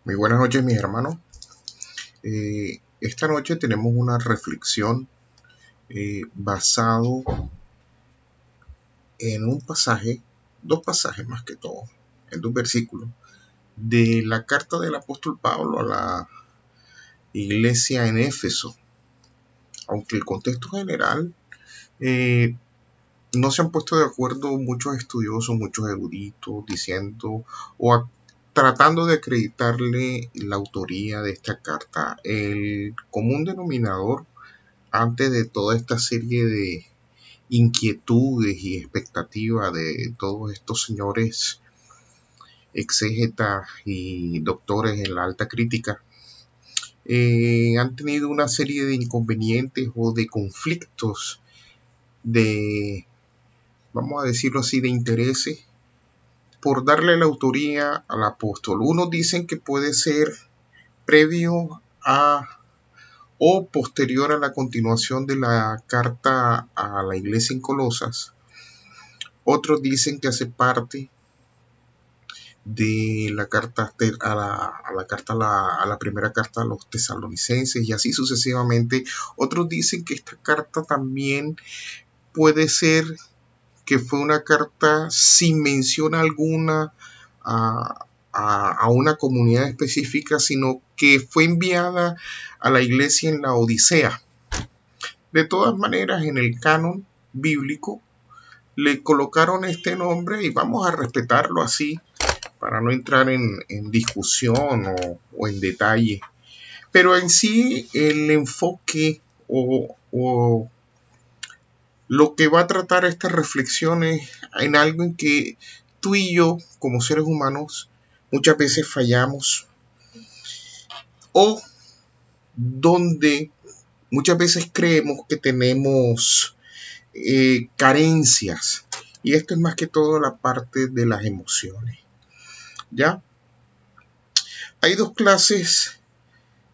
Muy buenas noches, mis hermanos. Esta noche tenemos una reflexión basado en un pasaje, dos pasajes más que todo, en dos versículos, de la carta del apóstol Pablo a la iglesia en Éfeso. Aunque el contexto general no se han puesto de acuerdo muchos estudiosos, muchos eruditos, diciendo tratando de acreditarle la autoría de esta carta. El común denominador antes de toda esta serie de inquietudes y expectativas de todos estos señores exégetas y doctores en la alta crítica, han tenido una serie de inconvenientes o de conflictos de, vamos a decirlo así, de intereses por darle la autoría al apóstol. Unos dicen que puede ser previo a o posterior a la continuación de la carta a la iglesia en Colosas. Otros dicen que hace parte de la carta a la primera carta a los tesalonicenses y así sucesivamente. Otros dicen que esta carta también puede ser que fue una carta sin mención alguna a una comunidad específica, sino que fue enviada a la iglesia en la Odisea. De todas maneras, en el canon bíblico le colocaron este nombre y vamos a respetarlo así para no entrar en discusión o en detalle. Pero en sí el enfoque o lo que va a tratar esta reflexión es en algo en que tú y yo, como seres humanos, muchas veces fallamos o donde muchas veces creemos que tenemos carencias. Y esto es más que todo la parte de las emociones. ¿Ya? Hay dos clases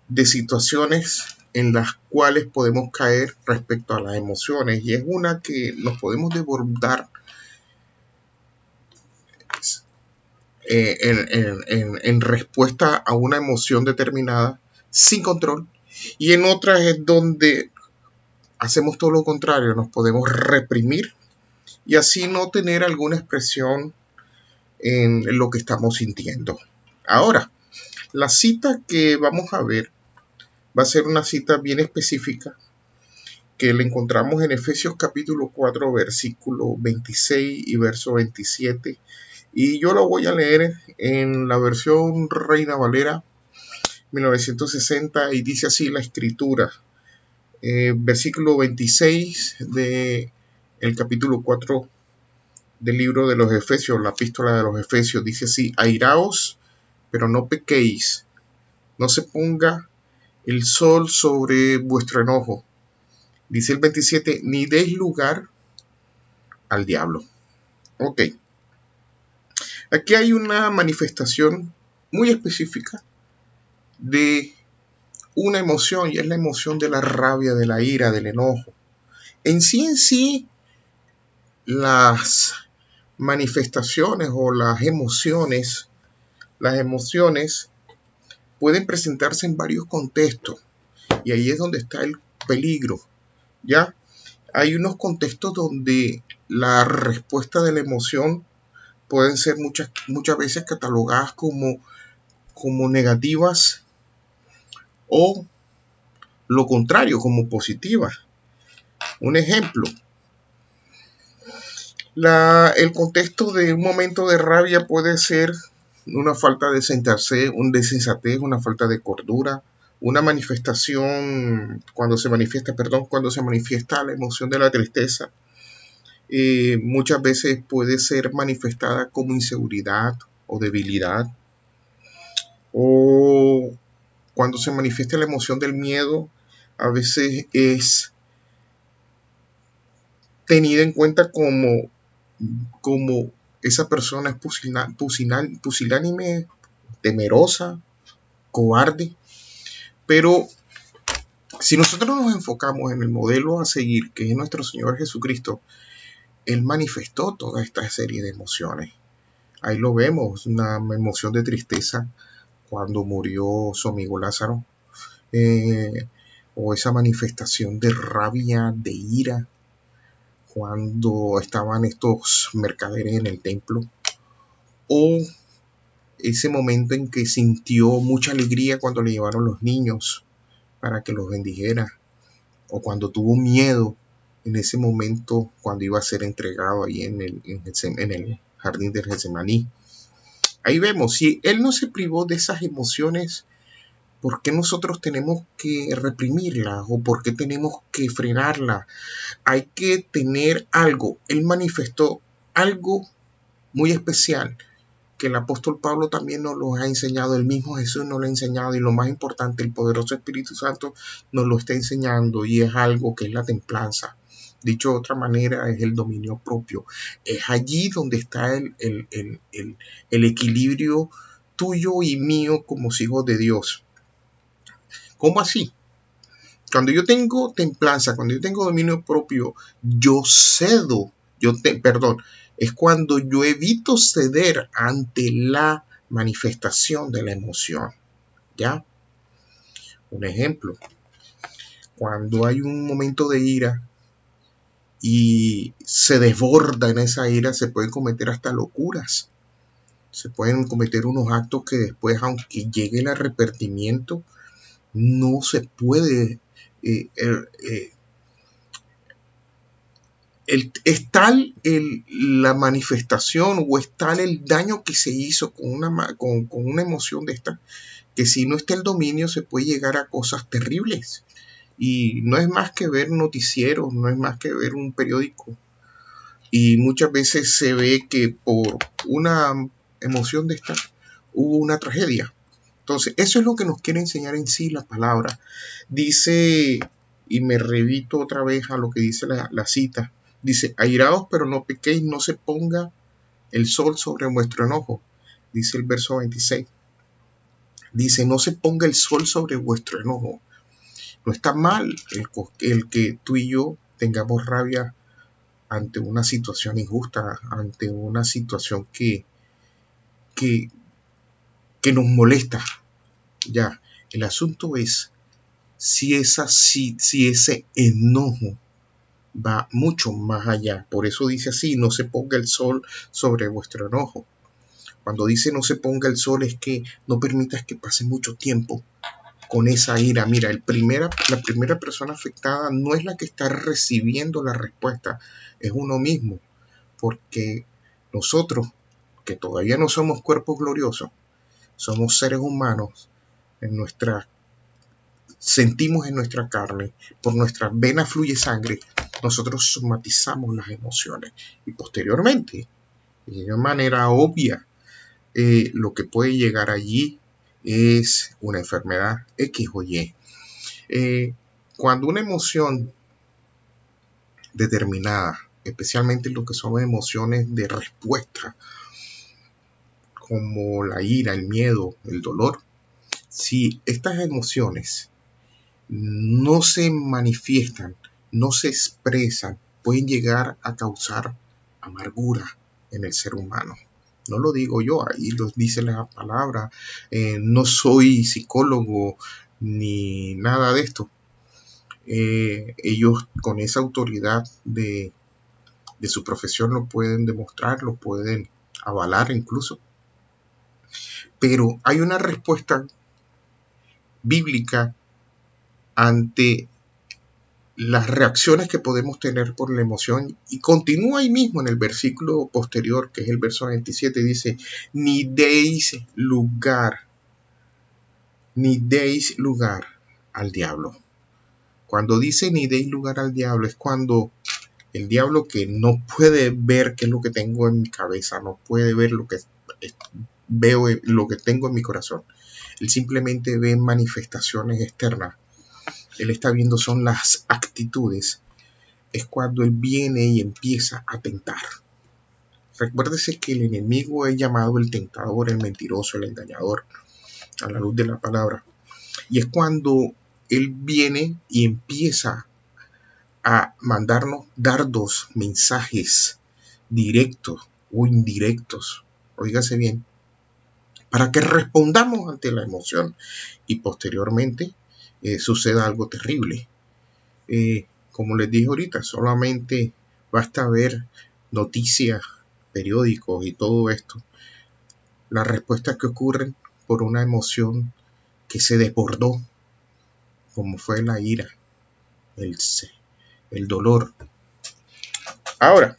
de situaciones en las cuales podemos caer respecto a las emociones y es una que nos podemos desbordar en respuesta a una emoción determinada sin control, y en otras es donde hacemos todo lo contrario, nos podemos reprimir y así no tener alguna expresión en lo que estamos sintiendo. Ahora, la cita que vamos a ver va a ser una cita bien específica que la encontramos en Efesios capítulo 4, versículo 26 y verso 27. Y yo lo voy a leer en la versión Reina Valera 1960 y dice así la escritura. Versículo 26 de el capítulo 4 del libro de los Efesios, la epístola de los Efesios, dice así: airaos, pero no pequéis, no se ponga el sol sobre vuestro enojo. Dice el 27, ni deis lugar al diablo. Ok. Aquí hay una manifestación muy específica de una emoción, y es la emoción de la rabia, de la ira, del enojo. En sí, las manifestaciones o las emociones pueden presentarse en varios contextos, y ahí es donde está el peligro. ¿Ya? Hay unos contextos donde la respuesta de la emoción pueden ser muchas veces catalogadas como negativas o lo contrario, como positivas. Un ejemplo, el contexto de un momento de rabia puede ser una falta de desensatez, una falta de cordura, una manifestación, cuando se manifiesta la emoción de la tristeza, muchas veces puede ser manifestada como inseguridad o debilidad, o cuando se manifiesta la emoción del miedo, a veces es tenida en cuenta como esa persona es pusilánime, temerosa, cobarde. Pero si nosotros nos enfocamos en el modelo a seguir, que es nuestro Señor Jesucristo, Él manifestó toda esta serie de emociones. Ahí lo vemos, una emoción de tristeza cuando murió su amigo Lázaro, eh, o esa manifestación de rabia, de ira, cuando estaban estos mercaderes en el templo, o ese momento en que sintió mucha alegría cuando le llevaron los niños para que los bendijera, o cuando tuvo miedo en ese momento cuando iba a ser entregado ahí en el jardín del Getsemaní. Ahí vemos, si él no se privó de esas emociones, ¿por qué nosotros tenemos que reprimirlas o por qué tenemos que frenarlas? Hay que tener algo. Él manifestó algo muy especial que el apóstol Pablo también nos lo ha enseñado, el mismo Jesús nos lo ha enseñado, y lo más importante, el poderoso Espíritu Santo nos lo está enseñando, y es algo que es la templanza. Dicho de otra manera, es el dominio propio. Es allí donde está el equilibrio tuyo y mío como hijos de Dios. ¿Cómo así? Cuando yo tengo templanza, cuando yo tengo dominio propio, yo cedo, perdón, es cuando yo evito ceder ante la manifestación de la emoción. ¿Ya? Un ejemplo, cuando hay un momento de ira y se desborda en esa ira, se pueden cometer hasta locuras. Se pueden cometer unos actos que después, aunque llegue el arrepentimiento, no se puede es tal la manifestación o es tal el daño que se hizo con una emoción de esta, que si no está el dominio se puede llegar a cosas terribles. Y no es más que ver noticieros, no es más que ver un periódico. Y muchas veces se ve que por una emoción de esta hubo una tragedia. Entonces, eso es lo que nos quiere enseñar en sí la palabra. Dice, y me repito otra vez a lo que dice la cita, dice, airaos pero no pequéis, no se ponga el sol sobre vuestro enojo. Dice el verso 26. Dice, no se ponga el sol sobre vuestro enojo. No está mal el que tú y yo tengamos rabia ante una situación injusta, ante una situación que, que nos molesta. Ya, el asunto es si ese enojo va mucho más allá. Por eso dice así, no se ponga el sol sobre vuestro enojo. Cuando dice no se ponga el sol es que no permitas que pase mucho tiempo con esa ira. Mira, la primera persona afectada no es la que está recibiendo la respuesta, es uno mismo. Porque nosotros, que todavía no somos cuerpos gloriosos, somos seres humanos, sentimos en nuestra carne, por nuestras venas fluye sangre, nosotros somatizamos las emociones y posteriormente, de manera obvia, lo que puede llegar allí es una enfermedad X o Y. Cuando una emoción determinada, especialmente lo que son emociones de respuesta, como la ira, el miedo, el dolor, si estas emociones no se manifiestan, no se expresan, pueden llegar a causar amargura en el ser humano. No lo digo yo, ahí lo dice la palabra. No soy psicólogo ni nada de esto. Ellos con esa autoridad de su profesión lo pueden demostrar, lo pueden avalar incluso. Pero hay una respuesta bíblica ante las reacciones que podemos tener por la emoción, y continúa ahí mismo en el versículo posterior, que es el verso 27, dice, ni deis lugar al diablo. Cuando dice ni deis lugar al diablo, es cuando el diablo, que no puede ver qué es lo que tengo en mi cabeza, no puede ver lo que veo, lo que tengo en mi corazón, él simplemente ve manifestaciones externas. Él está viendo son las actitudes. Es cuando él viene y empieza a tentar. Recuérdese que el enemigo es llamado el tentador, el mentiroso, el engañador, a la luz de la palabra. Y es cuando él viene y empieza a mandarnos dardos, mensajes directos o indirectos. Óigase bien, para que respondamos ante la emoción y posteriormente suceda algo terrible. Como les dije ahorita, solamente basta ver noticias, periódicos y todo esto, las respuestas que ocurren por una emoción que se desbordó, como fue la ira, el dolor. Ahora,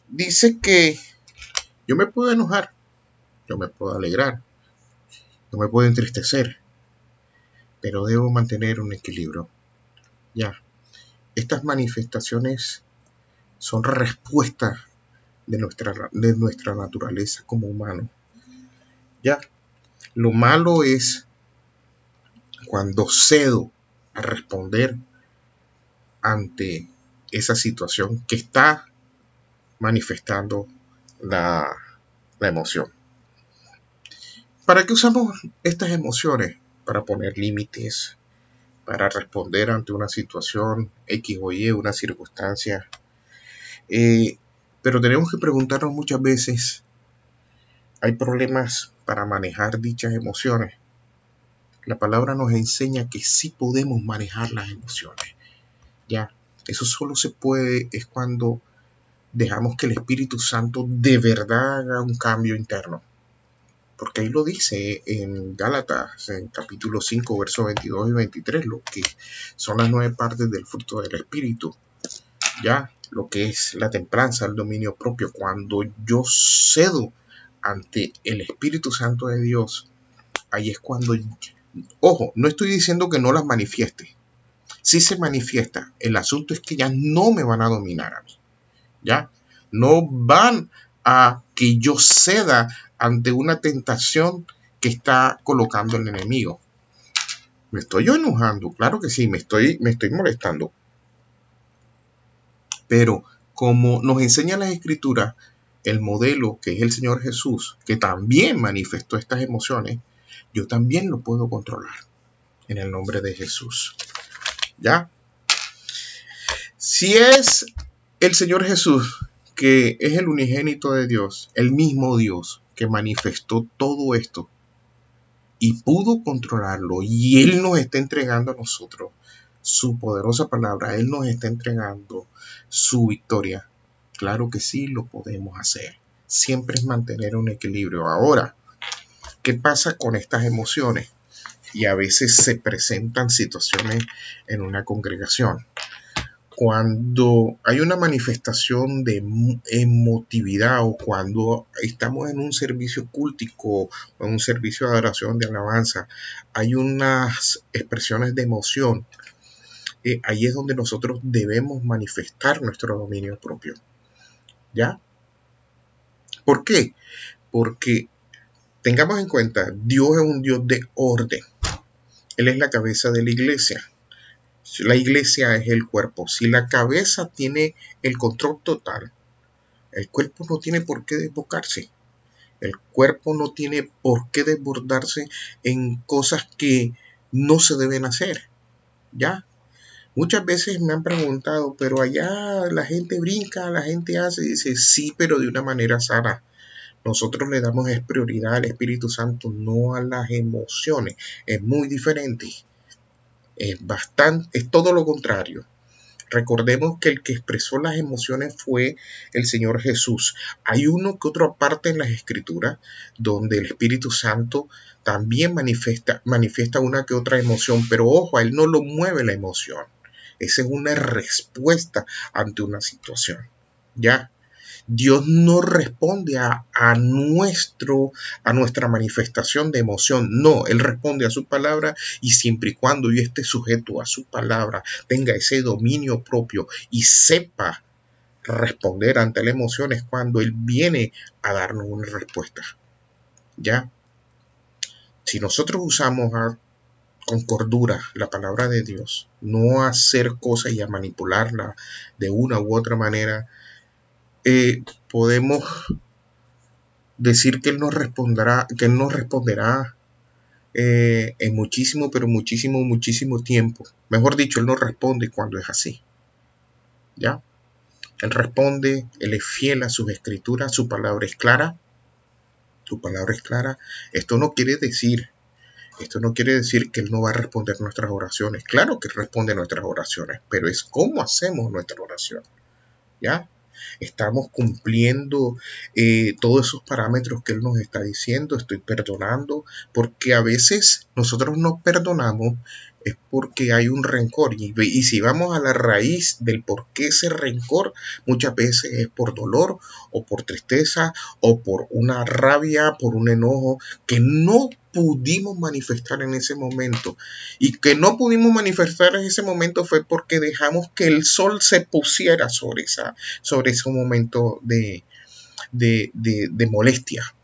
dice que yo me puedo enojar, yo me puedo alegrar, yo me puedo entristecer, pero debo mantener un equilibrio. Ya, estas manifestaciones son respuestas de nuestra naturaleza como humano. Ya, lo malo es cuando cedo a responder ante esa situación que está manifestando la emoción. ¿Para qué usamos estas emociones? Para poner límites, para responder ante una situación X o Y, una circunstancia. Pero tenemos que preguntarnos muchas veces, ¿hay problemas para manejar dichas emociones? La palabra nos enseña que sí podemos manejar las emociones. Ya, eso solo se puede es cuando dejamos que el Espíritu Santo de verdad haga un cambio interno. Porque ahí lo dice en Gálatas, en capítulo 5, versos 22 y 23, lo que son las 9 partes del fruto del Espíritu. Ya, lo que es la templanza, el dominio propio. Cuando yo cedo ante el Espíritu Santo de Dios, ahí es cuando, ojo, no estoy diciendo que no las manifieste. Sí se manifiesta. El asunto es que ya no me van a dominar a mí. ¿Ya? No van a que yo ceda ante una tentación que está colocando el enemigo. Me estoy yo enojando, claro que sí, me estoy molestando. Pero como nos enseña la Escritura, el modelo que es el Señor Jesús, que también manifestó estas emociones, yo también lo puedo controlar en el nombre de Jesús. ¿Ya? Si es el Señor Jesús, que es el unigénito de Dios, el mismo Dios que manifestó todo esto y pudo controlarlo, y Él nos está entregando a nosotros su poderosa palabra, Él nos está entregando su victoria. Claro que sí, lo podemos hacer. Siempre es mantener un equilibrio. Ahora, ¿qué pasa con estas emociones? Y a veces se presentan situaciones en una congregación. Cuando hay una manifestación de emotividad o cuando estamos en un servicio cultico o en un servicio de adoración, de alabanza, hay unas expresiones de emoción, ahí es donde nosotros debemos manifestar nuestro dominio propio. ¿Ya? ¿Por qué? Porque tengamos en cuenta, Dios es un Dios de orden. Él es la cabeza de la iglesia. La iglesia es el cuerpo. Si la cabeza tiene el control total, el cuerpo no tiene por qué desbocarse. El cuerpo no tiene por qué desbordarse en cosas que no se deben hacer. ¿Ya? Muchas veces me han preguntado, pero allá la gente brinca, la gente hace, y dice, sí, pero de una manera sana. Nosotros le damos prioridad al Espíritu Santo, no a las emociones. Es muy diferente. Es todo lo contrario. Recordemos que el que expresó las emociones fue el Señor Jesús. Hay uno que otro aparte en las Escrituras donde el Espíritu Santo también manifiesta una que otra emoción, pero ojo, a él no lo mueve la emoción. Esa es una respuesta ante una situación. ¿Ya? Dios no responde a nuestra manifestación de emoción. No, Él responde a su palabra y siempre y cuando yo esté sujeto a su palabra, tenga ese dominio propio y sepa responder ante la emoción, es cuando Él viene a darnos una respuesta. ¿Ya? Si nosotros usamos con cordura la palabra de Dios, no a hacer cosas y a manipularla de una u otra manera, podemos decir que Él nos responderá en muchísimo, pero muchísimo tiempo. Mejor dicho, Él nos responde cuando es así. ¿Ya? Él responde, Él es fiel a sus escrituras, su palabra es clara. Tu palabra es clara. Esto no quiere decir que Él no va a responder nuestras oraciones. Claro que responde nuestras oraciones, pero es cómo hacemos nuestra oración. ¿Ya? Estamos cumpliendo todos esos parámetros que Él nos está diciendo. Estoy perdonando, porque a veces nosotros no perdonamos es porque hay un rencor, y si vamos a la raíz del por qué ese rencor, muchas veces es por dolor o por tristeza o por una rabia, por un enojo que no pudimos manifestar en ese momento, y que no pudimos manifestar en ese momento fue porque dejamos que el sol se pusiera sobre ese momento de molestia.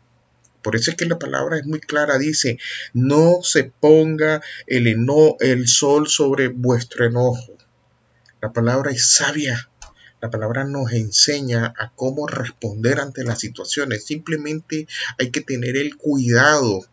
Por eso es que la palabra es muy clara, dice, no se ponga el sol sobre vuestro enojo. La palabra es sabia. La palabra nos enseña a cómo responder ante las situaciones. Simplemente hay que tener el cuidado,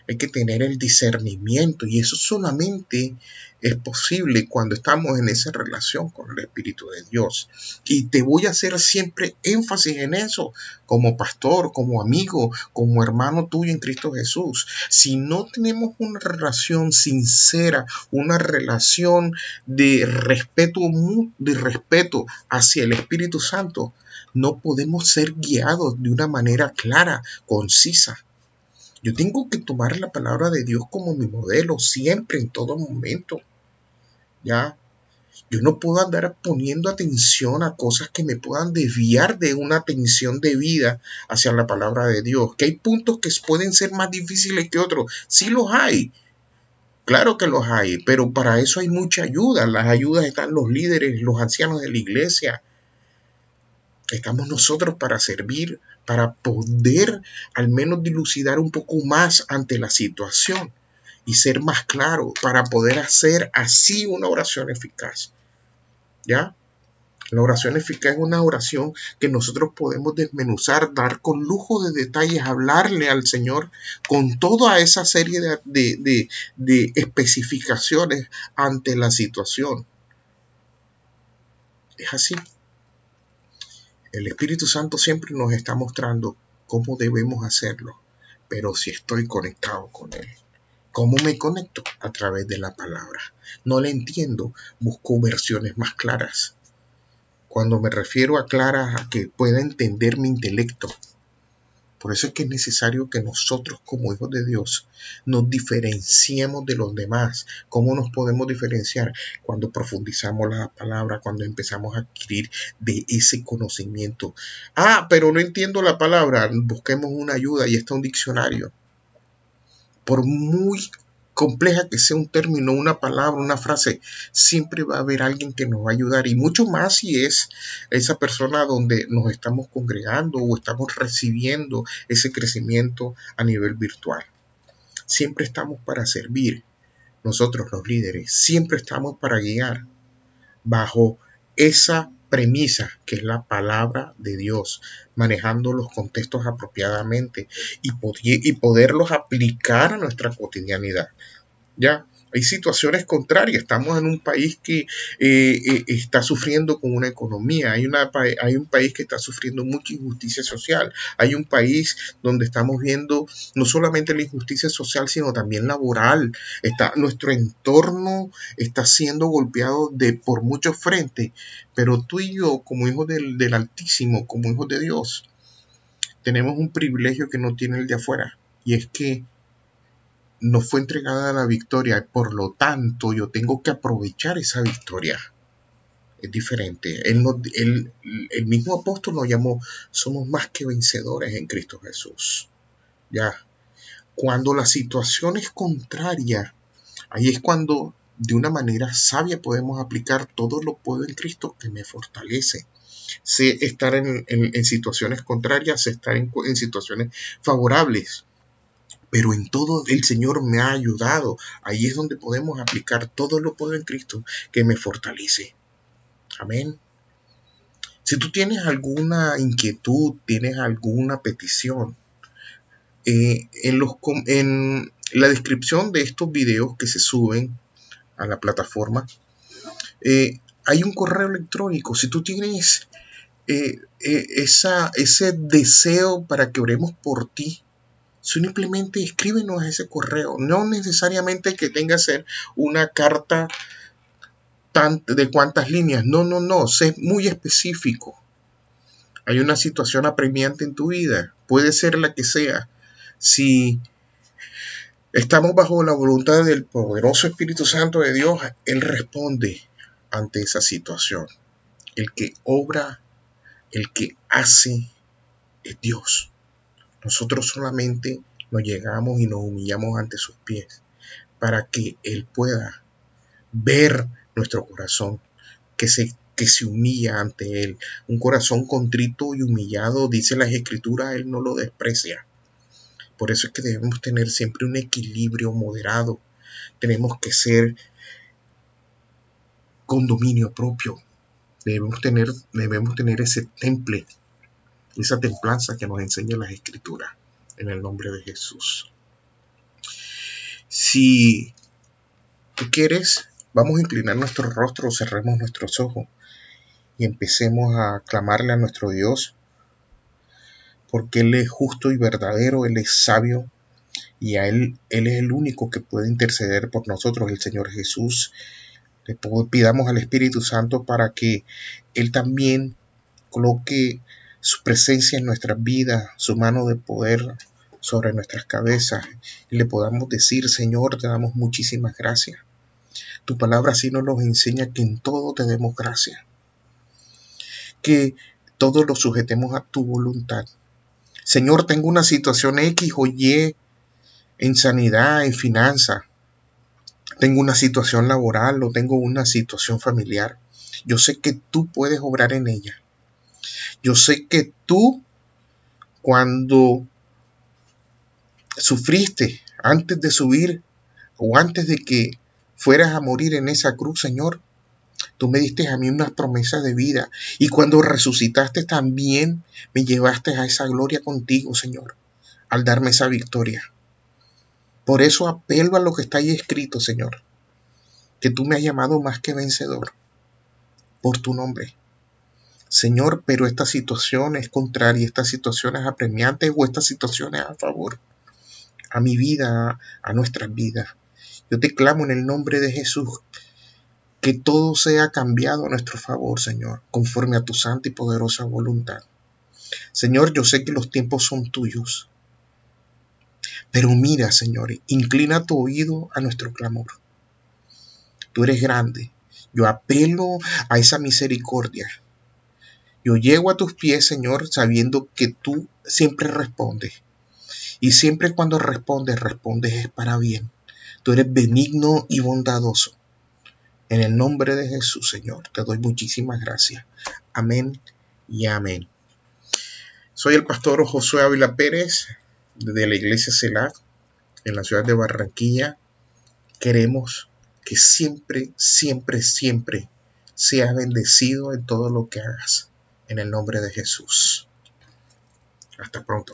hay que tener el discernimiento, y eso solamente es posible cuando estamos en esa relación con el Espíritu de Dios. Y te voy a hacer siempre énfasis en eso, como pastor, como amigo, como hermano tuyo en Cristo Jesús. Si no tenemos una relación sincera, una relación de respeto hacia el Espíritu Santo, no podemos ser guiados de una manera clara, concisa. Yo tengo que tomar la palabra de Dios como mi modelo siempre, en todo momento. ¿Ya? Yo no puedo andar poniendo atención a cosas que me puedan desviar de una atención debida hacia la palabra de Dios. Que hay puntos que pueden ser más difíciles que otros. Sí los hay. Claro que los hay, pero para eso hay mucha ayuda. Las ayudas están los líderes, los ancianos de la iglesia. Estamos nosotros para servir, para poder al menos dilucidar un poco más ante la situación y ser más claro, para poder hacer así una oración eficaz. ¿Ya? La oración eficaz es una oración que nosotros podemos desmenuzar, dar con lujo de detalles, hablarle al Señor con toda esa serie de especificaciones ante la situación. Es así. El Espíritu Santo siempre nos está mostrando cómo debemos hacerlo, pero si estoy conectado con Él. ¿Cómo me conecto? A través de la palabra. No la entiendo, busco versiones más claras. Cuando me refiero a claras, a que pueda entender mi intelecto. Por eso es que es necesario que nosotros, como hijos de Dios, nos diferenciemos de los demás. ¿Cómo nos podemos diferenciar? Cuando profundizamos la palabra, cuando empezamos a adquirir de ese conocimiento. Pero no entiendo la palabra. Busquemos una ayuda, y está un diccionario. Por muy compleja que sea un término, una palabra, una frase, siempre va a haber alguien que nos va a ayudar, y mucho más si es esa persona donde nos estamos congregando o estamos recibiendo ese crecimiento a nivel virtual. Siempre estamos para servir. Nosotros los líderes siempre estamos para guiar bajo esa premisa que es la palabra de Dios, manejando los contextos apropiadamente y poderlos aplicar a nuestra cotidianidad. ¿Ya? Hay situaciones contrarias. Estamos en un país que está sufriendo con una economía. Hay un país que está sufriendo mucha injusticia social. Hay un país donde estamos viendo no solamente la injusticia social, sino también laboral. Nuestro entorno está siendo golpeado por muchos frentes. Pero tú y yo, como hijos del Altísimo, como hijos de Dios, tenemos un privilegio que no tiene el de afuera. Y es que nos fue entregada la victoria, por lo tanto yo tengo que aprovechar esa victoria. Es diferente. El mismo apóstol nos llamó, somos más que vencedores en Cristo Jesús. Ya. Cuando la situación es contraria, ahí es cuando de una manera sabia podemos aplicar todo lo puedo en Cristo que me fortalece. Sé estar en situaciones contrarias, sé estar en situaciones favorables. Pero en todo el Señor me ha ayudado. Ahí es donde podemos aplicar todo lo puedo en Cristo que me fortalece. Amén. Si tú tienes alguna inquietud, tienes alguna petición, en la descripción de estos videos que se suben a la plataforma, hay un correo electrónico. Si tú tienes ese deseo para que oremos por ti, Simplemente escríbenos a ese correo. No necesariamente que tenga que ser una carta de cuántas líneas. No. Sé muy específico. Hay una situación apremiante en tu vida. Puede ser la que sea. Si estamos bajo la voluntad del poderoso Espíritu Santo de Dios, Él responde ante esa situación. El que obra, el que hace, es Dios. Nosotros solamente nos llegamos y nos humillamos ante sus pies para que Él pueda ver nuestro corazón, que se humilla ante Él. Un corazón contrito y humillado, dice las Escrituras, Él no lo desprecia. Por eso es que debemos tener siempre un equilibrio moderado. Tenemos que ser con dominio propio. Debemos tener ese temple, esa templanza que nos enseña las Escrituras, en el nombre de Jesús. Si tú quieres, vamos a inclinar nuestro rostro, cerremos nuestros ojos y empecemos a clamarle a nuestro Dios, porque Él es justo y verdadero, Él es sabio, y a Él es el único que puede interceder por nosotros, el Señor Jesús. Le pidamos al Espíritu Santo para que Él también coloque su presencia en nuestras vidas, su mano de poder sobre nuestras cabezas, y le podamos decir: Señor, te damos muchísimas gracias. Tu palabra así nos enseña que en todo te demos gracias, que todo lo sujetemos a tu voluntad. Señor, tengo una situación X o Y en sanidad, en finanzas, tengo una situación laboral o tengo una situación familiar. Yo sé que tú puedes obrar en ella. Yo sé que tú, cuando sufriste antes de subir o antes de que fueras a morir en esa cruz, Señor, tú me diste a mí unas promesas de vida, y cuando resucitaste también me llevaste a esa gloria contigo, Señor, al darme esa victoria. Por eso apelo a lo que está ahí escrito, Señor, que tú me has llamado más que vencedor por tu nombre. Señor, pero esta situación es contraria, esta situación es apremiante, o esta situación es a favor a mi vida, a nuestras vidas. Yo te clamo en el nombre de Jesús, que todo sea cambiado a nuestro favor, Señor, conforme a tu santa y poderosa voluntad. Señor, yo sé que los tiempos son tuyos, pero mira, Señor, inclina tu oído a nuestro clamor. Tú eres grande. Yo apelo a esa misericordia. Yo llego a tus pies, Señor, sabiendo que tú siempre respondes. Y siempre cuando respondes es para bien. Tú eres benigno y bondadoso. En el nombre de Jesús, Señor, te doy muchísimas gracias. Amén y amén. Soy el pastor Josué Ávila Pérez, de la iglesia Selah, en la ciudad de Barranquilla. Queremos que siempre seas bendecido en todo lo que hagas. En el nombre de Jesús. Hasta pronto.